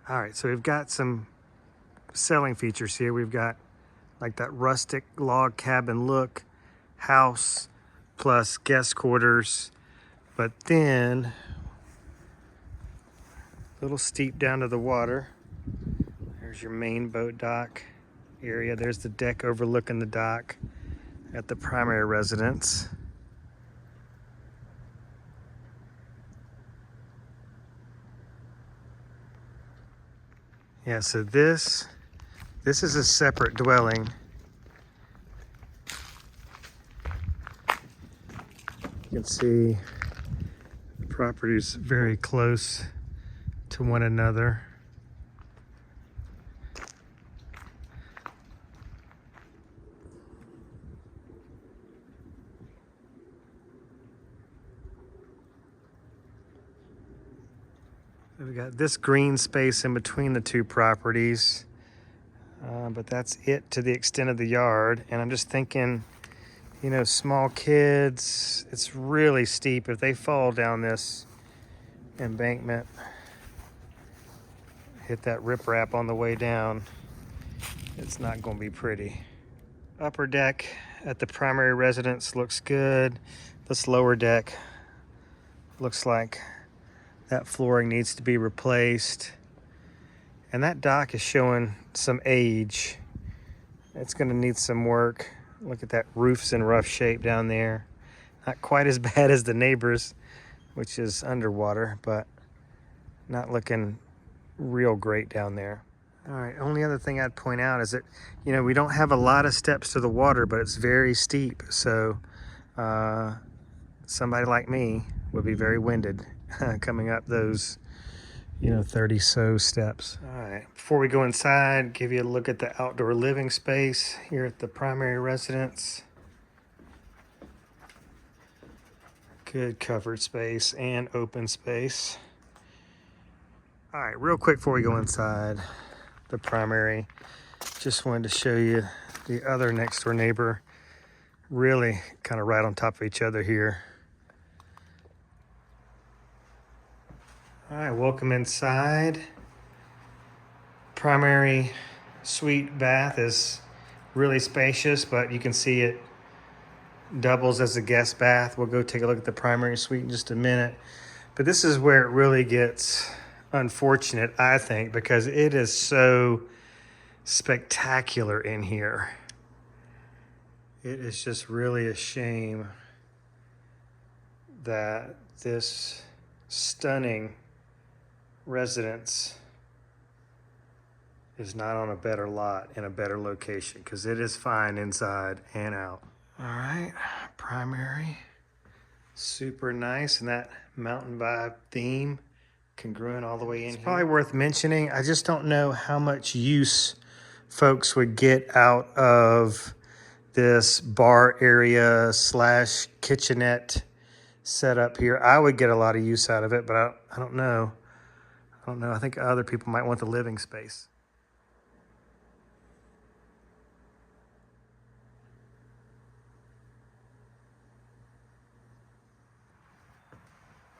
All right, so we've got some selling features here. We've got like that rustic log cabin look house plus guest quarters, but then a little steep down to the water. There's your main boat dock area. There's the deck overlooking the dock at the primary residence. Yeah, so this is a separate dwelling. You can see the property's very close to one another. We got this green space in between the two properties, but that's it to the extent of the yard. And I'm just thinking, you know, small kids, it's really steep. If they fall down this embankment, hit that riprap on the way down, it's not going to be pretty. Upper deck at the primary residence looks good. This lower deck looks like that flooring needs to be replaced. And that dock is showing some age. It's going to need some work. Look at that, roof's in rough shape down there. Not quite as bad as the neighbors, which is underwater, but not looking real great down there. All right, only other thing I'd point out is that, you know, we don't have a lot of steps to the water, but it's very steep. So somebody like me would be very winded coming up those, you know, 30 so steps. All right, before we go inside, give you a look at the outdoor living space here at the primary residence. Good covered space and open space. All right, real quick before we go inside the primary, just wanted to show you the other next door neighbor, really kind of right on top of each other here. All right, welcome inside. Primary suite bath is really spacious, but you can see it doubles as a guest bath. We'll go take a look at the primary suite in just a minute. But this is where it really gets unfortunate, I think, because it is so spectacular in here. It is just really a shame that this stunning residence is not on a better lot in a better location, because it is fine inside and out. All right, primary, super nice, and that mountain vibe theme congruent all the way in. It's probably worth mentioning, I just don't know how much use folks would get out of this bar area slash kitchenette setup here. I would get a lot of use out of it, but I don't know. I think other people might want the living space.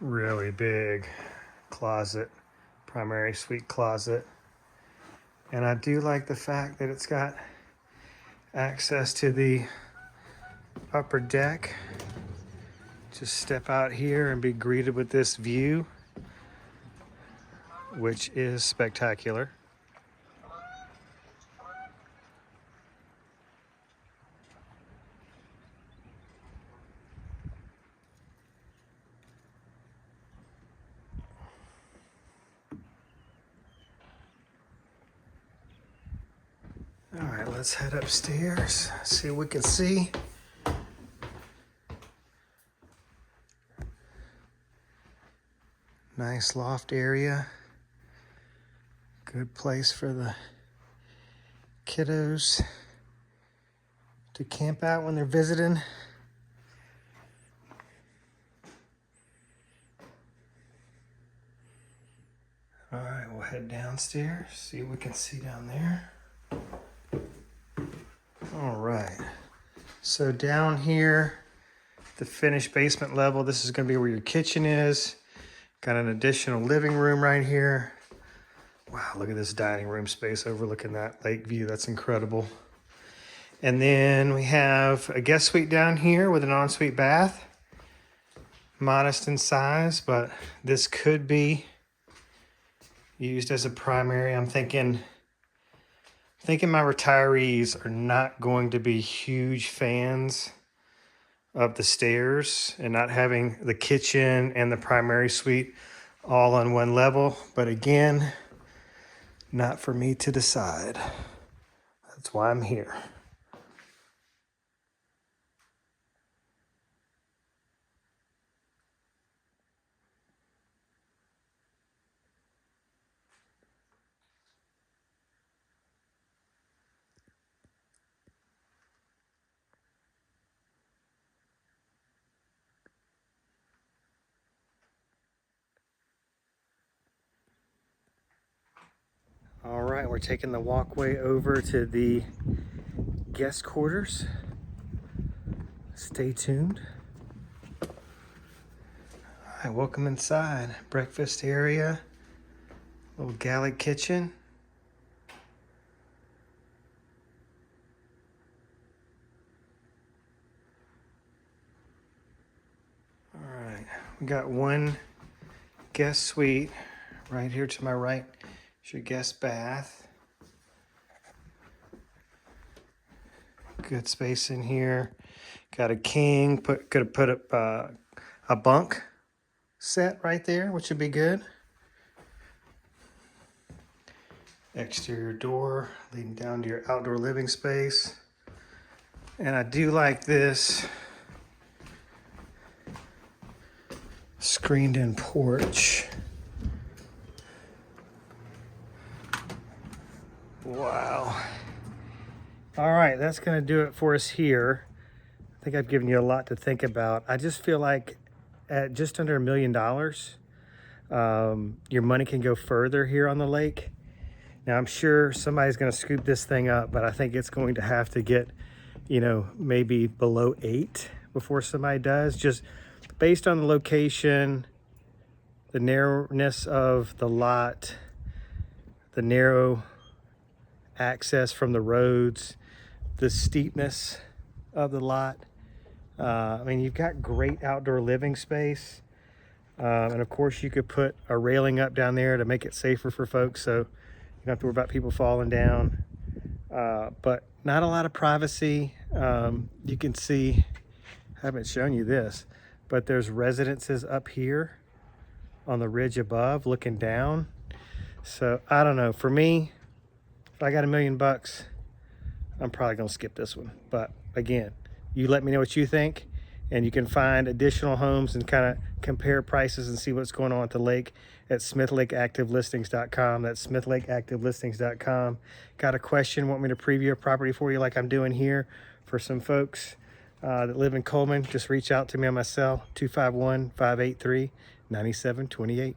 Really big closet, primary suite closet. And I do like the fact that it's got access to the upper deck. Just step out here and be greeted with this view, which is spectacular. All right, let's head upstairs, see what we can see. Nice loft area. Good place for the kiddos to camp out when they're visiting. All right, we'll head downstairs, see what we can see down there. All right, so down here, the finished basement level, this is gonna be where your kitchen is. Got an additional living room right here. Wow, look at this dining room space overlooking that lake view. That's incredible. And then we have a guest suite down here with an ensuite bath. Modest in size, but this could be used as a primary. I'm thinking my retirees are not going to be huge fans of the stairs and not having the kitchen and the primary suite all on one level. But again, not for me to decide. That's why I'm here. All right, we're taking the walkway over to the guest quarters. Stay tuned. All right, welcome inside. Breakfast area, little galley kitchen. All right, we got one guest suite right here to my right. It's your guest bath. Good space in here. Got a king. Could have put up a bunk set right there, which would be good. Exterior door leading down to your outdoor living space. And I do like this screened in porch. Wow. All right, that's gonna do it for us here. I think I've given you a lot to think about. I just feel like at just under $1 million, your money can go further here on the lake. Now I'm sure somebody's gonna scoop this thing up, but I think it's going to have to get, you know, maybe below 8 before somebody does, just based on the location, the narrowness of the lot, the narrow access from the roads, the steepness of the lot. I mean, you've got great outdoor living space. And of course you could put a railing up down there to make it safer for folks, so you don't have to worry about people falling down. But not a lot of privacy. You can see, I haven't shown you this, but there's residences up here on the ridge above looking down. So I don't know, for me, if I got $1 million, I'm probably gonna skip this one. But again, you let me know what you think, and you can find additional homes and kind of compare prices and see what's going on at the lake at smithlakeactivelistings.com. That's smithlakeactivelistings.com. Got a question, want me to preview a property for you like I'm doing here for some folks that live in Coleman, just reach out to me on my cell, 251-583-9728.